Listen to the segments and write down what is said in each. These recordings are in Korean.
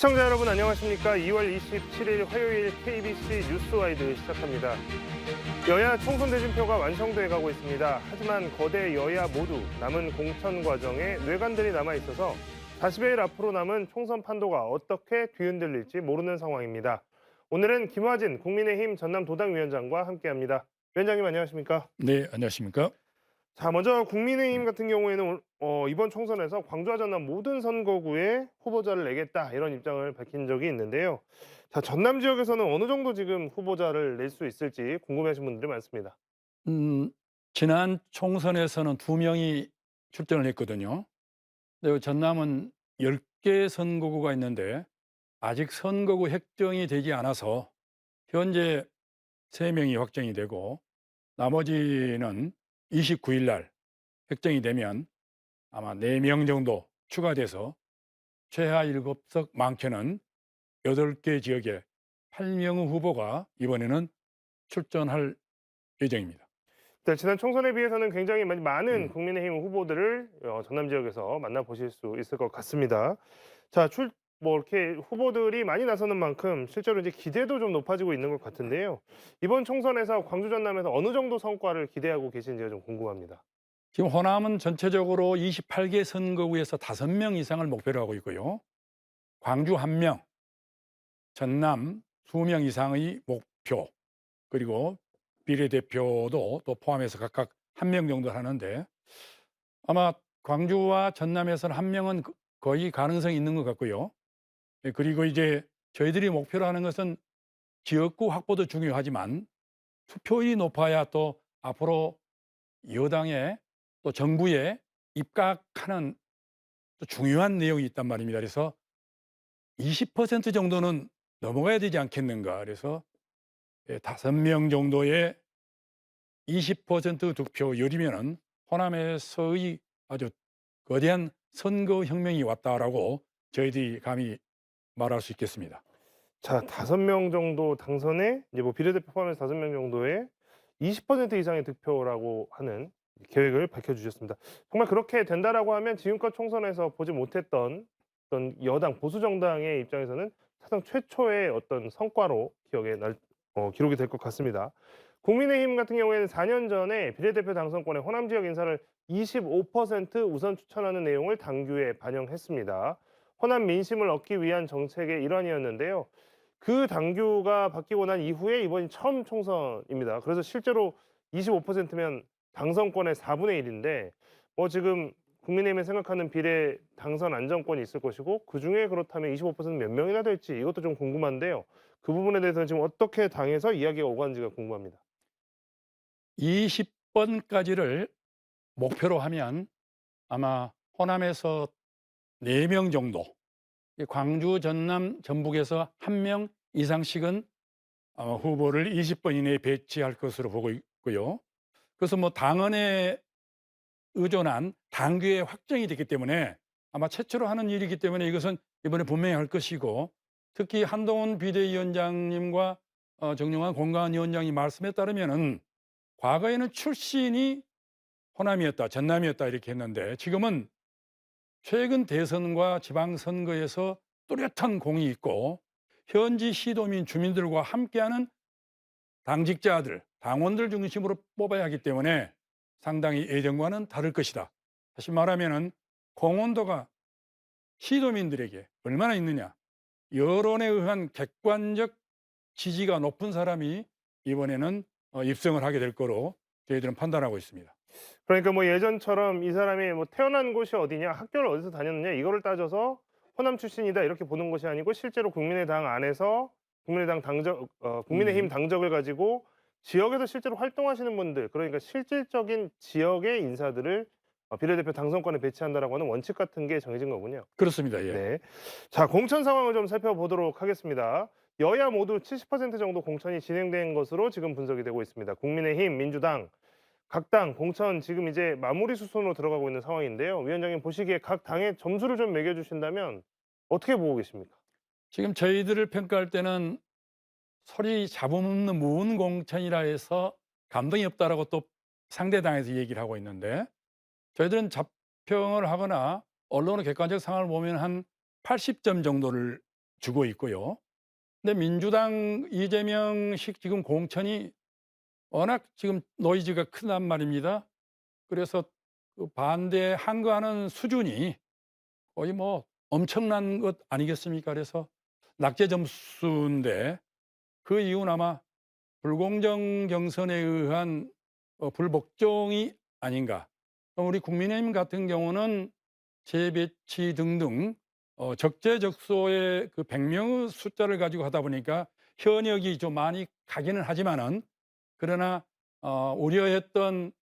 시청자 여러분 안녕하십니까? 2월 27일 화요일 KBC 뉴스와이드 시작합니다. 여야 총선 대진표가 완성돼 가고 있습니다. 하지만 거대 여야 모두 남은 공천 과정에 뇌관들이 남아 있어서 40여일 앞으로 남은 총선 판도가 어떻게 뒤흔들릴지 모르는 상황입니다. 오늘은 김화진 국민의힘 전남 도당위원장과 함께합니다. 위원장님 안녕하십니까? 네, 안녕하십니까? 자, 먼저 국민의힘 같은 경우에는 이번 총선에서 광주와 전남 모든 선거구에 후보자를 내겠다 이런 입장을 밝힌 적이 있는데요. 자, 전남 지역에서는 어느 정도 지금 후보자를 낼 수 있을지 궁금해하시는 분들이 많습니다. 음, 지난 총선에서는 두 명이 출전을 했거든요. 근데 전남은 10개 선거구가 있는데 아직 선거구 획정이 되지 않아서 현재 3명이 확정이 되고 나머지는 29일 날 획정이 되면 아마 4명 정도 추가돼서 최하 7석 많게는 8개 지역에 8명 후보가 이번에는 출전할 예정입니다. 네, 지난 총선에 비해서는 굉장히 많은 음. 국민의힘 후보들을 전남 지역에서 만나보실 수 있을 것 같습니다. 자, 이렇게 후보들이 많이 나서는 만큼 실제로 이제 기대도 좀 높아지고 있는 것 같은데요. 이번 총선에서 광주 전남에서 어느 정도 성과를 기대하고 계신지가 좀 궁금합니다. 지금 호남은 전체적으로 28개 선거구에서 5명 이상을 목표로 하고 있고요. 광주 1명, 전남 2명 이상의 목표, 그리고 비례대표도 또 포함해서 각각 1명 정도 하는데 아마 광주와 전남에서는 1명은 거의 가능성이 있는 것 같고요. 그리고 이제 저희들이 목표로 하는 것은 지역구 확보도 중요하지만 투표율이 높아야 또 앞으로 여당에 또 정부에 입각하는 또 중요한 내용이 있단 말입니다. 그래서 20% 정도는 넘어가야 되지 않겠는가. 그래서 5명 정도의 20% 득표율이면은 호남에서의 아주 거대한 선거 혁명이 왔다라고 저희들이 감히 말할 수 있겠습니다. 자, 5명 정도 당선에 이제 뭐 비례대표 포함해서 5명 정도의 20% 이상의 득표라고 하는 계획을 밝혀주셨습니다. 정말 그렇게 된다라고 하면 지금껏 총선에서 보지 못했던 어떤 여당 보수 정당의 입장에서는 사상 최초의 어떤 성과로 기록이 될 것 같습니다. 국민의힘 같은 경우에는 4년 전에 비례대표 당선권에 호남 지역 인사를 25% 우선 추천하는 내용을 당규에 반영했습니다. 호남 민심을 얻기 위한 정책의 일환이었는데요. 그 당규가 바뀌고 난 이후에 이번이 처음 총선입니다. 그래서 실제로 25%면 당선권의 4분의 1인데 지금 국민의힘이 생각하는 비례 당선 안정권이 있을 것이고 그중에 그렇다면 25%몇 명이나 될지 이것도 좀 궁금한데요. 그 부분에 대해서는 지금 어떻게 당에서 이야기가 오가는지가 궁금합니다. 20번까지를 목표로 하면 아마 호남에서 4명 정도, 광주, 전남, 전북에서 1명 이상씩은 아마 후보를 20번 이내에 배치할 것으로 보고 있고요. 그래서 뭐 당헌에 의존한 당규에 확정이 됐기 때문에 아마 최초로 하는 일이기 때문에 이것은 이번에 분명히 할 것이고, 특히 한동훈 비대위원장님과 정용환 공관위원장이 말씀에 따르면은 과거에는 출신이 호남이었다, 전남이었다 이렇게 했는데 지금은 최근 대선과 지방선거에서 뚜렷한 공이 있고 현지 시도민 주민들과 함께하는 당직자들, 당원들 중심으로 뽑아야 하기 때문에 상당히 예전과는 다를 것이다. 다시 말하면은 공헌도가 시도민들에게 얼마나 있느냐, 여론에 의한 객관적 지지가 높은 사람이 이번에는 입성을 하게 될 거로 저희들은 판단하고 있습니다. 그러니까 뭐 예전처럼 이 사람이 뭐 태어난 곳이 어디냐, 학교를 어디서 다녔느냐 이거를 따져서 호남 출신이다 이렇게 보는 것이 아니고 실제로 국민의당 안에서 국민의힘 음, 당적을 가지고 지역에서 실제로 활동하시는 분들, 그러니까 실질적인 지역의 인사들을 비례대표 당선권에 배치한다라고 하는 원칙 같은 게 정해진 거군요. 그렇습니다. 예. 네. 자, 공천 상황을 좀 살펴보도록 하겠습니다. 여야 모두 70% 정도 공천이 진행된 것으로 지금 분석이 되고 있습니다. 국민의힘, 민주당 각 당 공천 지금 이제 마무리 수순으로 들어가고 있는 상황인데요. 위원장님 보시기에 각 당의 점수를 좀 매겨 주신다면 어떻게 보고 계십니까? 지금 저희들을 평가할 때는 소리 잡음 없는 무은공천이라 해서 감동이 없다라고 또 상대당에서 얘기를 하고 있는데, 저희들은 자평을 하거나 언론의 객관적 상황을 보면 한 80점 정도를 주고 있고요. 근데 민주당 이재명식 지금 공천이 워낙 지금 노이즈가 크단 말입니다. 그래서 그 반대 항거하는 수준이 거의 뭐 엄청난 것 아니겠습니까? 그래서 낙제 점수인데 그 이유는 아마 불공정 경선에 의한 불복종이 아닌가. 우리 국민의힘 같은 경우는 재배치 등등 적재적소의 그 100명의 숫자를 가지고 하다 보니까 현역이 좀 많이 가기는 하지만은 그러나 우려했던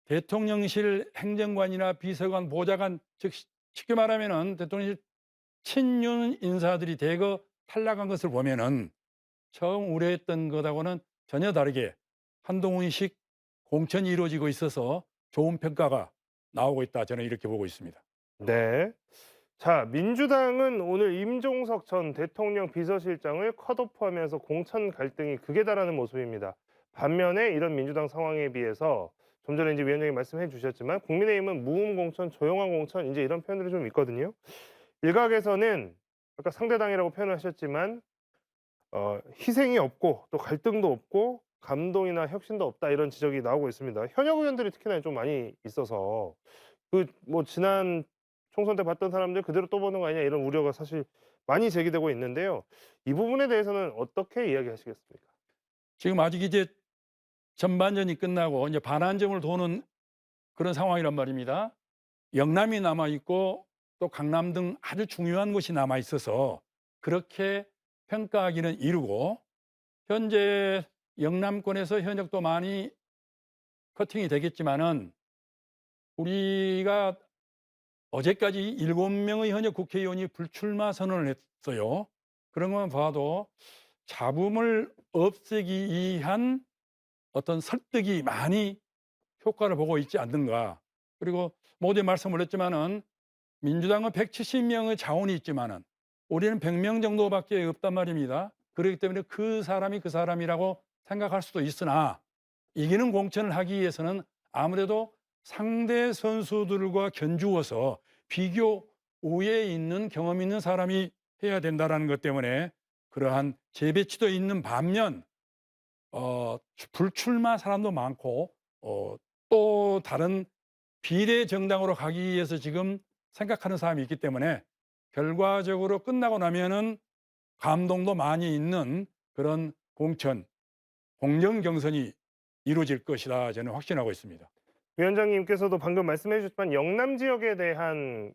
대통령실 행정관이나 비서관, 보좌관 즉 쉽게 말하면은 대통령실 친윤 인사들이 대거 탈락한 것을 보면은 처음 우려했던 것하고는 전혀 다르게 한동훈식 공천이 이루어지고 있어서 좋은 평가가 나오고 있다. 저는 이렇게 보고 있습니다. 네. 자, 민주당은 오늘 임종석 전 대통령 비서실장을 컷오프하면서 공천 갈등이 극에 달하는 모습입니다. 반면에 이런 민주당 상황에 비해서 좀 전에 이제 위원장님 말씀해 주셨지만 국민의힘은 무음 공천, 조용한 공천 이제 이런 표현들이 좀 있거든요. 일각에서는 아까 상대당이라고 표현을 하셨지만 희생이 없고 또 갈등도 없고 감동이나 혁신도 없다 이런 지적이 나오고 있습니다. 현역 의원들이 특히나 좀 많이 있어서 그 뭐 지난 총선 때 봤던 사람들 그대로 또 보는 거 아니냐 이런 우려가 사실 많이 제기되고 있는데요. 이 부분에 대해서는 어떻게 이야기하시겠습니까? 지금 아직 이제 전반전이 끝나고 이제 반환점을 도는 그런 상황이란 말입니다. 영남이 남아 있고 또 강남 등 아주 중요한 곳이 남아 있어서 그렇게 평가하기는 이르고 현재 영남권에서 현역도 많이 커팅이 되겠지만은 우리가 어제까지 7명의 현역 국회의원이 불출마 선언을 했어요. 그런 것만 봐도 잡음을 없애기 위한 어떤 설득이 많이 효과를 보고 있지 않는가. 그리고 모두에 말씀을 했지만은 민주당은 170명의 자원이 있지만은 우리는 100명 정도밖에 없단 말입니다. 그렇기 때문에 그 사람이 그 사람이라고 생각할 수도 있으나 이기는 공천을 하기 위해서는 아무래도 상대 선수들과 견주어서 비교 우위에 있는 경험 있는 사람이 해야 된다는 것 때문에 그러한 재배치도 있는 반면 불출마 사람도 많고 또 다른 비례 정당으로 가기 위해서 지금 생각하는 사람이 있기 때문에 결과적으로 끝나고 나면은 감동도 많이 있는 그런 공천, 공정 경선이 이루어질 것이다 저는 확신하고 있습니다. 위원장님께서도 방금 말씀해 주셨지만 영남 지역에 대한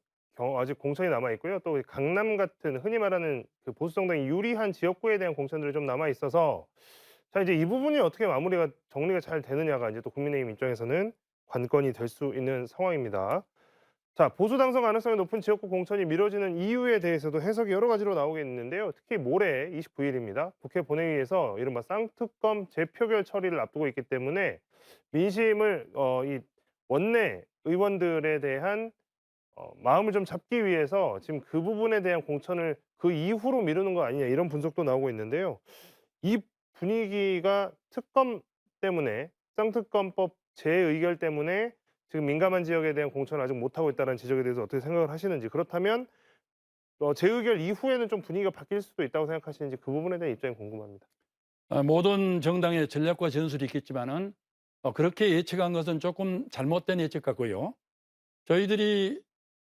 아직 공천이 남아 있고요. 또 강남 같은 흔히 말하는 그 보수 정당이 유리한 지역구에 대한 공천들이 좀 남아 있어서 자 이제 이 부분이 어떻게 마무리가 정리가 잘 되느냐가 이제 또 국민의힘 입장에서는 관건이 될 수 있는 상황입니다. 자, 보수 당선 가능성이 높은 지역구 공천이 미뤄지는 이유에 대해서도 해석이 여러 가지로 나오겠는데요. 특히 모레 29일입니다. 국회 본회의에서 이른바 쌍특검 재표결 처리를 앞두고 있기 때문에 민심을 이 원내 의원들에 대한 마음을 좀 잡기 위해서 지금 그 부분에 대한 공천을 그 이후로 미루는 거 아니냐 이런 분석도 나오고 있는데요. 이 분위기가 특검 때문에 쌍특검법 재의결 때문에 지금 민감한 지역에 대한 공천을 아직 못하고 있다는 지적에 대해서 어떻게 생각을 하시는지 그렇다면 재의결 이후에는 좀 분위기가 바뀔 수도 있다고 생각하시는지 그 부분에 대한 입장이 궁금합니다. 모든 정당의 전략과 전술이 있겠지만은 그렇게 예측한 것은 조금 잘못된 예측 같고요. 저희들이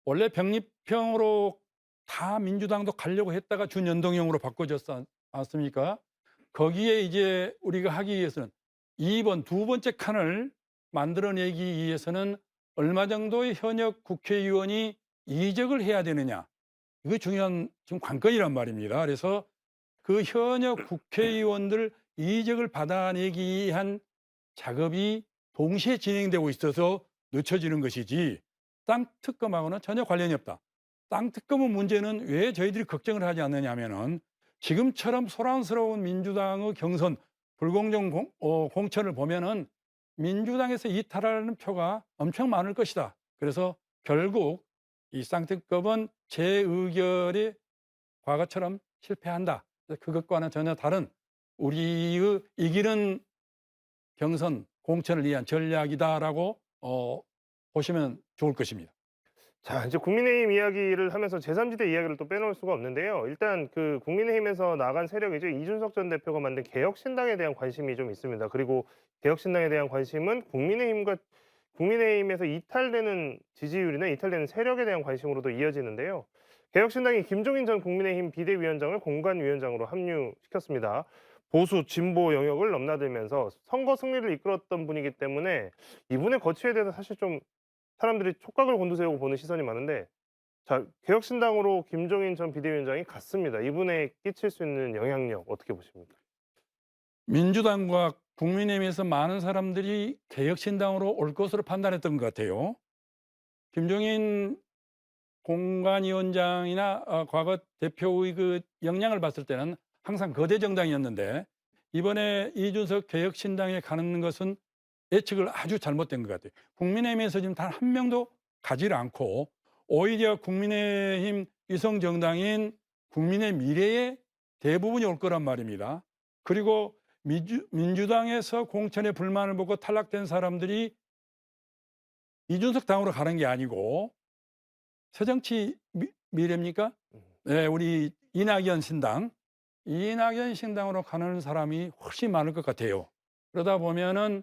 원래 병립형으로 다 민주당도 가려고 했다가 준연동형으로 바꿔졌지 않습니까? 거기에 이제 우리가 하기 위해서는 2번, 두 번째 칸을 만들어내기 위해서는 얼마 정도의 현역 국회의원이 이적을 해야 되느냐. 이게 중요한 지금 관건이란 말입니다. 그래서 그 현역 국회의원들 이적을 받아내기 위한 작업이 동시에 진행되고 있어서 늦춰지는 것이지 쌍특검하고는 전혀 관련이 없다. 쌍특검의 문제는 왜 저희들이 걱정을 하지 않느냐 하면은 지금처럼 소란스러운 민주당의 경선 불공정 공천을 보면은 민주당에서 이탈하는 표가 엄청 많을 것이다. 그래서 결국 이 쌍특검은 재의결이 과거처럼 실패한다. 그것과는 전혀 다른 우리의 이기는 경선 공천을 위한 전략이다라고 보시면 좋을 것입니다. 자, 이제 국민의힘 이야기를 하면서 제3지대 이야기를 또 빼놓을 수가 없는데요. 일단 그 국민의힘에서 나간 세력이죠. 이준석 전 대표가 만든 개혁신당에 대한 관심이 좀 있습니다. 그리고 개혁신당에 대한 관심은 국민의힘에서 이탈되는 지지율이나 이탈되는 세력에 대한 관심으로도 이어지는데요. 개혁신당이 김종인 전 국민의힘 비대위원장을 공관위원장으로 합류시켰습니다. 보수, 진보 영역을 넘나들면서 선거 승리를 이끌었던 분이기 때문에 이분의 거취에 대해서 사실 좀 사람들이 촉각을 곤두세우고 보는 시선이 많은데, 자, 개혁신당으로 김종인 전 비대위원장이 갔습니다. 이분에 끼칠 수 있는 영향력 어떻게 보십니까? 민주당과 국민의힘에서 많은 사람들이 개혁신당으로 올 것으로 판단했던 것 같아요. 김종인 공관위원장이나 과거 대표의 그 역량을 봤을 때는 항상 거대 정당이었는데 이번에 이준석 개혁신당에 가는 것은 예측을 아주 잘못된 것 같아요. 국민의힘에서 지금 단 한 명도 가지를 않고 오히려 국민의힘 위성정당인 국민의 미래에 대부분이 올 거란 말입니다. 그리고 민주당에서 공천에 불만을 보고 탈락된 사람들이 이준석 당으로 가는 게 아니고 새정치 미래입니까? 네, 우리 이낙연 신당으로 가는 사람이 훨씬 많을 것 같아요. 그러다 보면은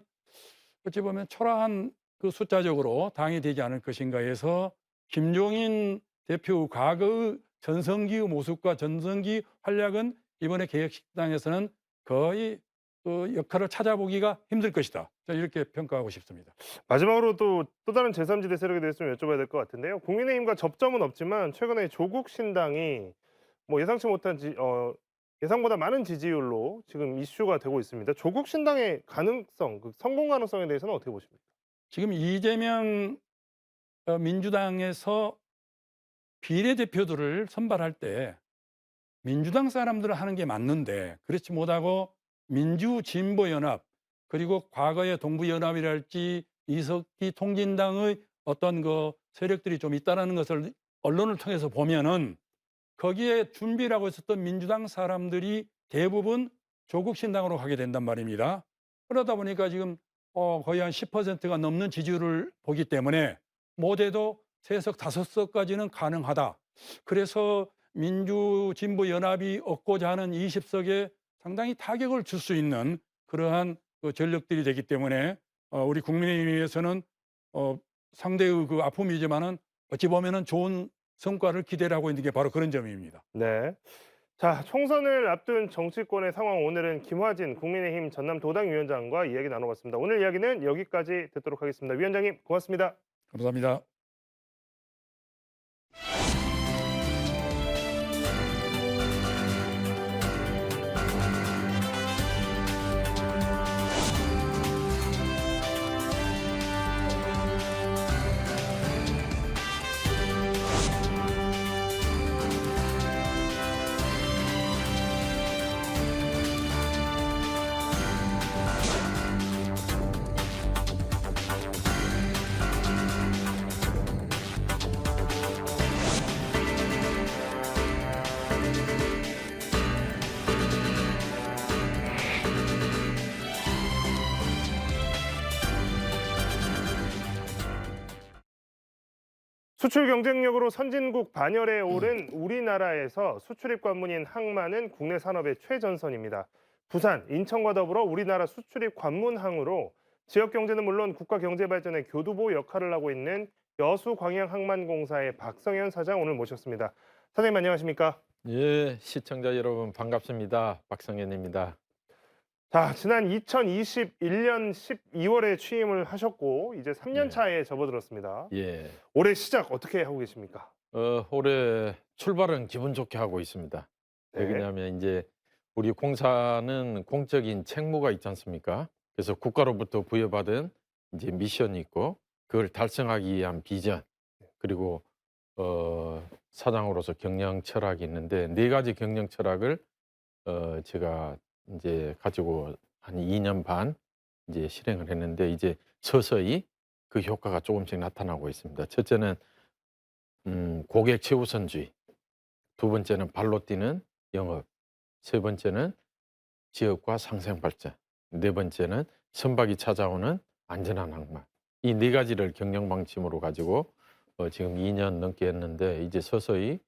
어찌 보면 초라한 그 숫자적으로 당이 되지 않을 것인가 해서 김종인 대표 과거의 전성기의 모습과 전성기 활약은 이번에 개혁신당에서는 거의 그 역할을 찾아보기가 힘들 것이다. 저는 이렇게 평가하고 싶습니다. 마지막으로 또 다른 제3지대 세력에 대해서 좀 여쭤봐야 될 것 같은데요. 국민의힘과 접점은 없지만 최근에 조국 신당이 뭐 예상치 못한 예상보다 많은 지지율로 지금 이슈가 되고 있습니다. 조국 신당의 가능성, 그 성공 가능성에 대해서는 어떻게 보십니까? 지금 이재명 민주당에서 비례대표들을 선발할 때 민주당 사람들을 하는 게 맞는데 그렇지 못하고 민주진보연합 그리고 과거의 동부연합이랄지 이석기 통진당의 어떤 그 세력들이 좀 있다는 것을 언론을 통해서 보면은 거기에 준비라고 있었던 민주당 사람들이 대부분 조국 신당으로 가게 된단 말입니다. 그러다 보니까 지금 거의 한 10%가 넘는 지지율을 보기 때문에 못해도 3석, 5석까지는 가능하다. 그래서 민주진보연합이 얻고자 하는 20석에 상당히 타격을 줄 수 있는 그러한 그 전력들이 되기 때문에 우리 국민의힘에서는 상대의 그 아픔이지만은 어찌 보면은 좋은 성과를 기대를 하고 있는 게 바로 그런 점입니다. 네. 자, 총선을 앞둔 정치권의 상황, 오늘은 김화진 국민의힘 전남도당위원장과 이야기 나눠봤습니다. 오늘 이야기는 여기까지 듣도록 하겠습니다. 위원장님, 고맙습니다. 감사합니다. 수출 경쟁력으로 선진국 반열에 오른 우리나라에서 수출입 관문인 항만은 국내 산업의 최전선입니다. 부산, 인천과 더불어 우리나라 수출입 관문항으로 지역 경제는 물론 국가 경제 발전의 교두보 역할을 하고 있는 여수광양항만공사의 박성현 사장 오늘 모셨습니다. 사장님 안녕하십니까? 예, 시청자 여러분 반갑습니다. 박성현입니다. 자, 지난 2021년 12월에 취임을 하셨고 이제 3년 네. 차에 접어들었습니다. 예, 올해 시작 어떻게 하고 계십니까? 올해 출발은 기분 좋게 하고 있습니다. 네. 왜냐하면 이제 우리 공사는 공적인 책무가 있지 않습니까? 그래서 국가로부터 부여받은 이제 미션이 있고 그걸 달성하기 위한 비전 그리고 사장으로서 경영 철학이 있는데 4가지 경영 철학을 제가 이제 가지고 한 2년 반 이제 실행을 했는데 이제 서서히 그 효과가 조금씩 나타나고 있습니다. 첫째는 고객 최우선주의, 두 번째는 발로 뛰는 영업, 세 번째는 지역과 상생 발전, 네 번째는 선박이 찾아오는 안전한 항만. 이 4가지를 경영 방침으로 가지고 지금 2년 넘게 했는데 이제 서서히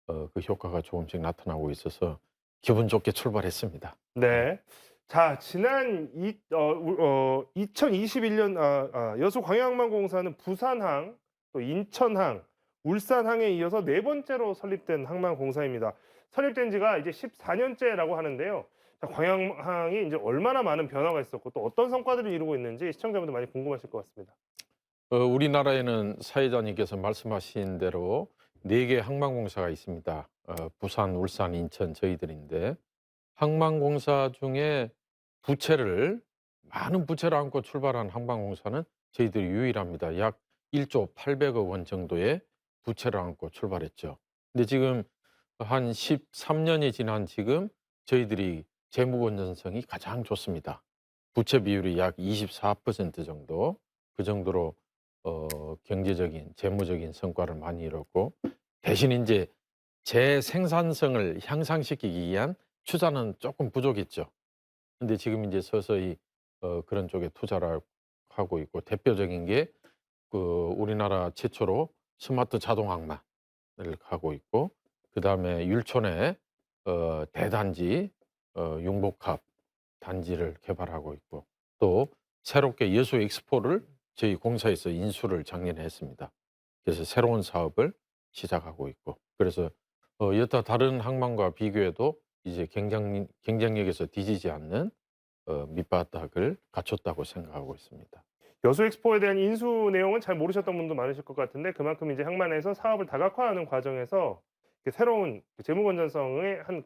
그 효과가 조금씩 나타나고 있어서 기분 좋게 출발했습니다. 네. 자, 지난 2021년 여수광양항만공사는 부산항, 또 인천항, 울산항에 이어서 네 번째로 설립된 항만공사입니다. 설립된 지가 이제 14년째라고 하는데요. 자, 광양항이 이제 얼마나 많은 변화가 있었고 또 어떤 성과들을 이루고 있는지 시청자분들 많이 궁금하실 것 같습니다. 우리나라에는 사회자님께서 말씀하신 대로 4개 항만공사가 있습니다. 부산, 울산, 인천 저희들인데 항만공사 중에 많은 부채를 안고 출발한 항만공사는 저희들이 유일합니다. 약 1조 800억 원 정도의 부채를 안고 출발했죠. 근데 지금 한 13년이 지난 지금 저희들이 재무 건전성이 가장 좋습니다. 부채 비율이 약 24% 정도, 그 정도로 경제적인, 재무적인 성과를 많이 이뤘고, 대신 이제 재생산성을 향상시키기 위한 투자는 조금 부족했죠. 근데 지금 이제 서서히 그런 쪽에 투자를 하고 있고, 대표적인 게 우리나라 최초로 스마트 자동 항만을 가고 있고, 그다음에 율촌에 대단지 융복합 단지를 개발하고 있고, 또 새롭게 여수 엑스포를 저희 공사에서 인수를 작년에 했습니다. 그래서 새로운 사업을 시작하고 있고, 그래서 여타 다른 항만과 비교해도 이제 경쟁력에서 뒤지지 않는 밑바닥을 갖췄다고 생각하고 있습니다. 여수 엑스포에 대한 인수 내용은 잘 모르셨던 분도 많으실 것 같은데 그만큼 이제 항만에서 사업을 다각화하는 과정에서 이렇게 새로운 재무 건전성의 한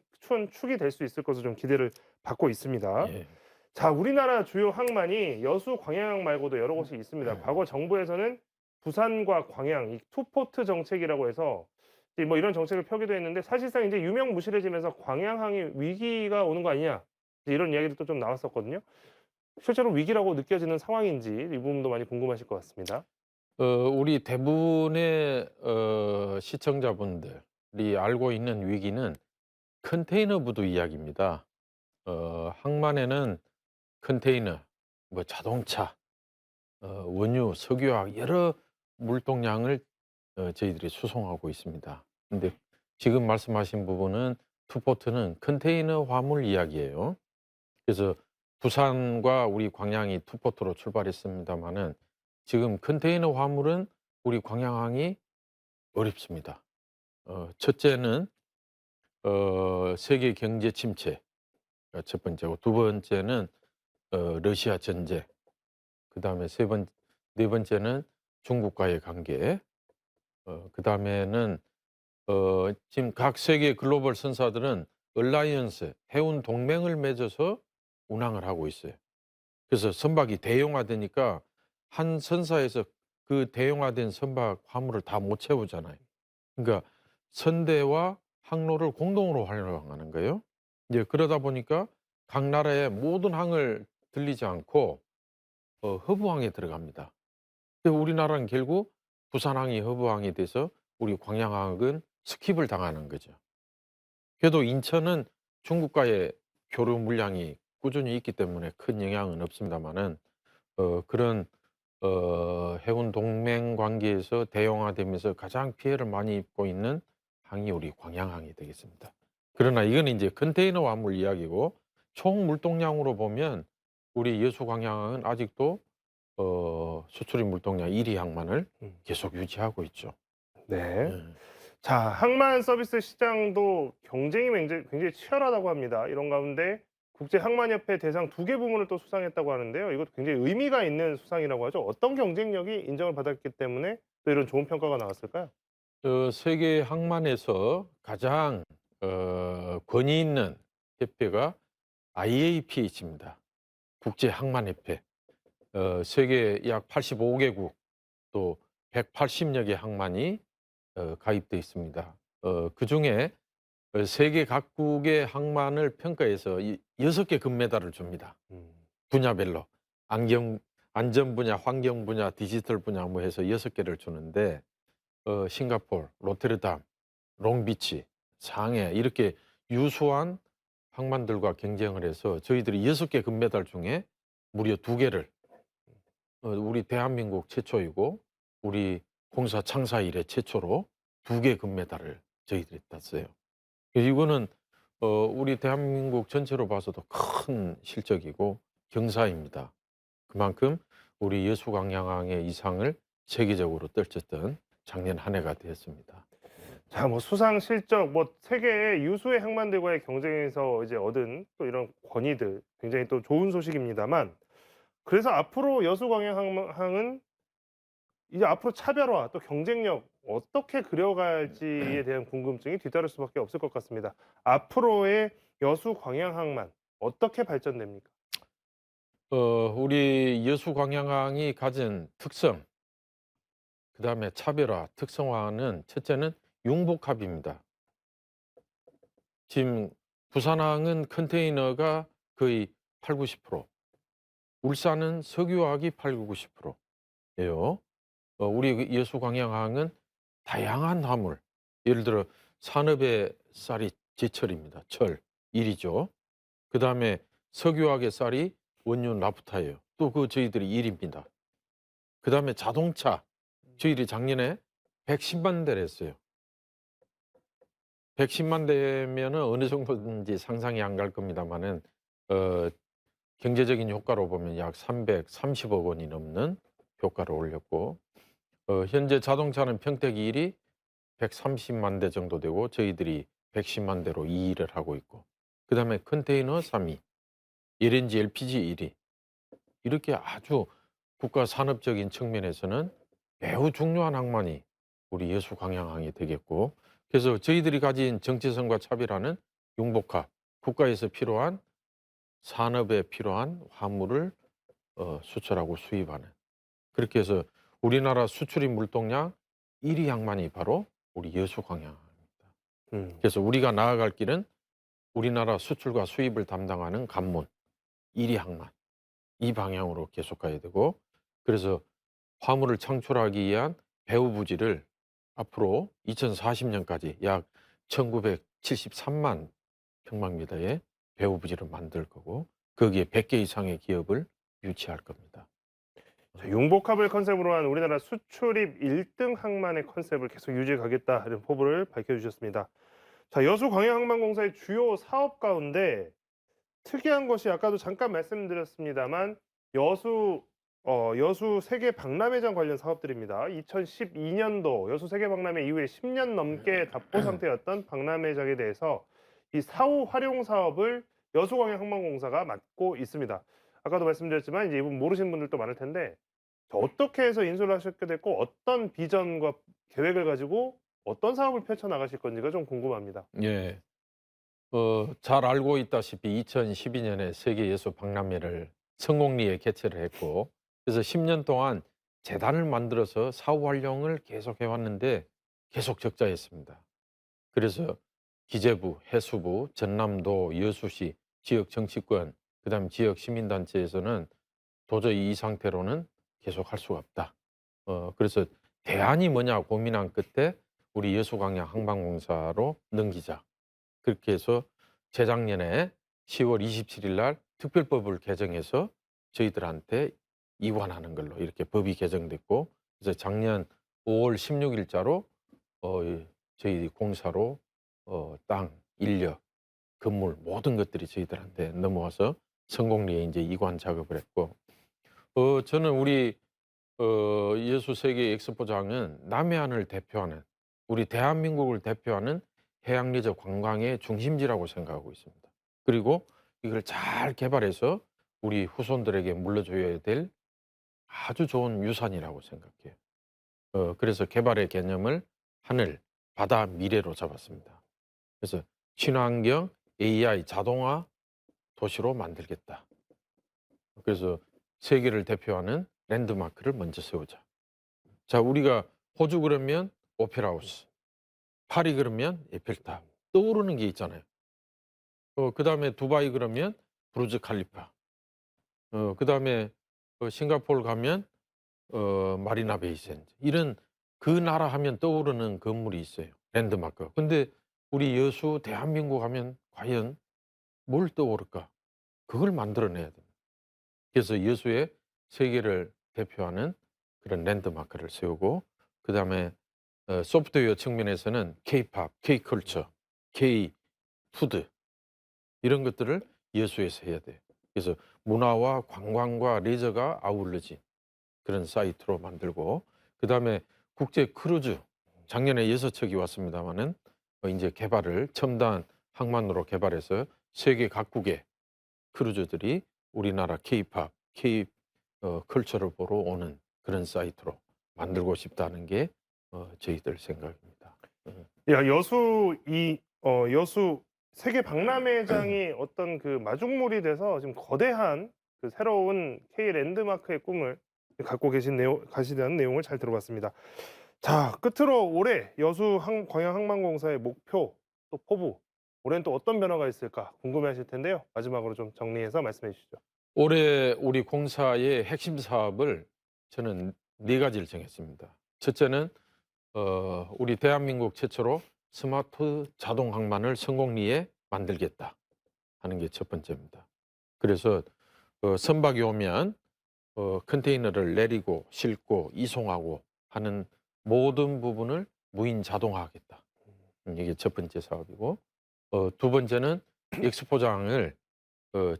축이 될 수 있을 것으로 좀 기대를 받고 있습니다. 예. 자, 우리나라 주요 항만이 여수, 광양 말고도 여러 곳이 있습니다. 과거 정부에서는 부산과 광양 이 투포트 정책이라고 해서 이제 뭐 이런 정책을 펴기도 했는데 사실상 이제 유명무실해지면서 광양항이 위기가 오는 거 아니냐 이제 이런 이야기도 좀 나왔었거든요. 실제로 위기라고 느껴지는 상황인지 이 부분도 많이 궁금하실 것 같습니다. 우리 대부분의 시청자분들이 알고 있는 위기는 컨테이너 부두 이야기입니다. 항만에는 컨테이너, 뭐 자동차, 원유, 석유화학 여러 물동량을 저희들이 수송하고 있습니다. 근데 지금 말씀하신 부분은 투포트는 컨테이너 화물 이야기예요. 그래서 부산과 우리 광양이 투포트로 출발했습니다마는 지금 컨테이너 화물은 우리 광양항이 어렵습니다. 첫째는 세계 경제 침체가 첫 번째고, 두 번째는 러시아 전쟁, 그다음에 네 번째는 중국과의 관계, 그다음에는 지금 각 세계 글로벌 선사들은 얼라이언스 해운 동맹을 맺어서 운항을 하고 있어요. 그래서 선박이 대형화되니까 한 선사에서 그 대형화된 선박 화물을 다 못 채우잖아요. 그러니까 선대와 항로를 공동으로 활용하는 거예요. 이제 그러다 보니까 각 나라의 모든 항을 들리지 않고 허브항에 들어갑니다. 근데 우리나라는 결국 부산항이 허브항이 돼서 우리 광양항은 스킵을 당하는 거죠. 그래도 인천은 중국과의 교류 물량이 꾸준히 있기 때문에 큰 영향은 없습니다만은 그런 해운 동맹 관계에서 대형화되면서 가장 피해를 많이 입고 있는 항이 우리 광양항이 되겠습니다. 그러나 이거는 이제 컨테이너 화물 이야기고, 총 물동량으로 보면 우리 여수 광양항은 아직도 수출입 물동량 1위 항만을 계속 유지하고 있죠. 네. 예. 자, 항만 서비스 시장도 경쟁이 굉장히 치열하다고 합니다. 이런 가운데 국제 항만협회 대상 2개 부문을 또 수상했다고 하는데요. 이것도 굉장히 의미가 있는 수상이라고 하죠. 어떤 경쟁력이 인정을 받았기 때문에 또 이런 좋은 평가가 나왔을까요? 세계 항만에서 가장 권위 있는 협회가 IAPH입니다. 국제 항만협회. 세계 약 85개국 또 180여 개 항만이 가입돼 있습니다. 그중에 세계 각국의 항만을 평가해서 6개 금메달을 줍니다. 분야별로 안전 분야, 환경 분야, 디지털 분야 뭐 해서 6개를 주는데 싱가포르, 로테르담, 롱비치, 상해 이렇게 유수한 항만들과 경쟁을 해서 저희들이 6개 금메달 중에 무려 2개를 우리 대한민국 최초이고 우리 공사 창사 이래 최초로 2개 금메달을 저희들이 땄어요. 이거는 우리 대한민국 전체로 봐서도 큰 실적이고 경사입니다. 그만큼 우리 여수광양항의 이상을 세계적으로 떨쳤던 작년 한 해가 되었습니다. 자, 뭐 수상 실적, 뭐 세계의 유수의 항만들과의 경쟁에서 이제 얻은 또 이런 권위들 굉장히 또 좋은 소식입니다만, 그래서 앞으로 여수광양항은 이제 앞으로 차별화 또 경쟁력 어떻게 그려갈지에 대한 궁금증이 뒤따를 수밖에 없을 것 같습니다. 앞으로의 여수광양항만 어떻게 발전됩니까? 우리 여수광양항이 가진 특성, 그다음에 차별화, 특성화는 첫째는 융복합입니다. 지금 부산항은 컨테이너가 거의 80-90%, 울산은 석유화학이 80-90%예요. 우리 여수광양항은 다양한 화물, 예를 들어 산업의 쌀이 제철입니다. 철, 일이죠. 그다음에 석유화학의 쌀이 원유 나프타예요. 또 그 저희들이 일입니다. 그다음에 자동차, 저희들이 작년에 110만 대를 했어요. 110만 대면은 어느 정도인지 상상이 안 갈 겁니다만은 경제적인 효과로 보면 약 330억 원이 넘는 효과를 올렸고, 현재 자동차는 평택이 1위 130만 대 정도 되고 저희들이 110만 대로 2위를 하고 있고, 그다음에 컨테이너 3위, LNG, LPG 1위. 이렇게 아주 국가 산업적인 측면에서는 매우 중요한 항만이 우리 여수광양항이 되겠고, 그래서 저희들이 가진 정체성과 차별화는 융복합, 국가에서 필요한 산업에 필요한 화물을 수출하고 수입하는, 그렇게 해서 우리나라 수출입 물동량 1위 항만이 바로 우리 여수광양항입니다. 그래서 우리가 나아갈 길은 우리나라 수출과 수입을 담당하는 관문 1위 항만, 이 방향으로 계속 가야 되고, 그래서 화물을 창출하기 위한 배후 부지를 앞으로 2040년까지 약 1973만 평방미터의 배후 부지를 만들 거고, 거기에 100개 이상의 기업을 유치할 겁니다. 자, 융복합을 컨셉으로 한 우리나라 수출입 1등 항만의 컨셉을 계속 유지해 가겠다 이런 포부를 밝혀주셨습니다. 자, 여수광양항만공사의 주요 사업 가운데 특이한 것이 아까도 잠깐 말씀드렸습니다만 여수 세계 박람회장 관련 사업들입니다. 2012년도 여수 세계 박람회 이후에 10년 넘게 답보 상태였던 박람회장에 대해서 이 사후 활용 사업을 여수광양항만공사가 맡고 있습니다. 아까도 말씀드렸지만 이제 이분 모르시는 분들도 많을 텐데, 자, 어떻게 해서 인수를 하셨게 됐고 어떤 비전과 계획을 가지고 어떤 사업을 펼쳐 나가실 건지가 좀 궁금합니다. 예. 잘 알고 있다시피 2012년에 세계 예수 박람회를 성공리에 개최를 했고, 그래서 10년 동안 재단을 만들어서 사후 활용을 계속 해왔는데 계속 적자였습니다. 그래서 기재부, 해수부, 전남도, 여수시, 지역 정치권, 그다음 지역 시민단체에서는 도저히 이 상태로는 계속 할 수가 없다. 그래서 대안이 뭐냐 고민한 끝에 우리 여수광양 항만공사로 넘기자. 그렇게 해서 재작년에 10월 27일 날 특별법을 개정해서 저희들한테 이관하는 걸로 이렇게 법이 개정됐고, 그래서 작년 5월 16일자로 저희 공사로 땅, 인력, 건물 모든 것들이 저희들한테 넘어와서 성공리에 이제 이관 작업을 했고, 저는 우리 여수 세계 엑스포장은 남해안을 대표하는, 우리 대한민국을 대표하는 해양리적 관광의 중심지라고 생각하고 있습니다. 그리고 이걸 잘 개발해서 우리 후손들에게 물려줘야 될 아주 좋은 유산이라고 생각해요. 그래서 개발의 개념을 하늘, 바다, 미래로 잡았습니다. 그래서 친환경 AI 자동화 도시로 만들겠다. 그래서 세계를 대표하는 랜드마크를 먼저 세우자. 자, 우리가 호주 그러면 오페라하우스, 파리 그러면 에펠탑, 떠오르는 게 있잖아요. 그다음에 두바이 그러면 부르즈 칼리파, 그다음에 싱가포르 가면 마리나 베이 샌즈, 이런 그 나라 하면 떠오르는 건물이 있어요. 랜드마크. 근데 우리 여수 대한민국 하면 과연 뭘 떠오를까? 그걸 만들어내야 됩니다. 그래서 여수에 세계를 대표하는 그런 랜드마크를 세우고, 그다음에 소프트웨어 측면에서는 K-팝, K-컬처, K-푸드 이런 것들을 여수에서 해야 돼요. 그래서 문화와 관광과 레저가 아울러진 그런 사이트로 만들고, 그다음에 국제 크루즈 작년에 6척이 왔습니다마는 이제 개발을 첨단 항만으로 개발해서 세계 각국의 크루즈들이 우리나라 K-팝, 컬처를 보러 오는 그런 사이트로 만들고 싶다는 게 저희들 생각입니다. 야, 여수 세계 박람회장이 어떤 그 마중물이 돼서 지금 거대한 그 새로운 K 랜드마크의 꿈을 갖고 가시다는 내용을 잘 들어봤습니다. 자, 끝으로 올해 광양항만공사의 목표 또 포부, 올해는 또 어떤 변화가 있을까 궁금해하실 텐데요. 마지막으로 좀 정리해서 말씀해 주시죠. 올해 우리 공사의 핵심 사업을 저는 4가지를 정했습니다. 첫째는 우리 대한민국 최초로 스마트 자동 항만을 성공리에 만들겠다 하는 게 첫 번째입니다. 그래서 선박이 오면 컨테이너를 내리고 싣고 이송하고 하는 모든 부분을 무인 자동화하겠다. 이게 첫 번째 사업이고, 두 번째는 엑스포장을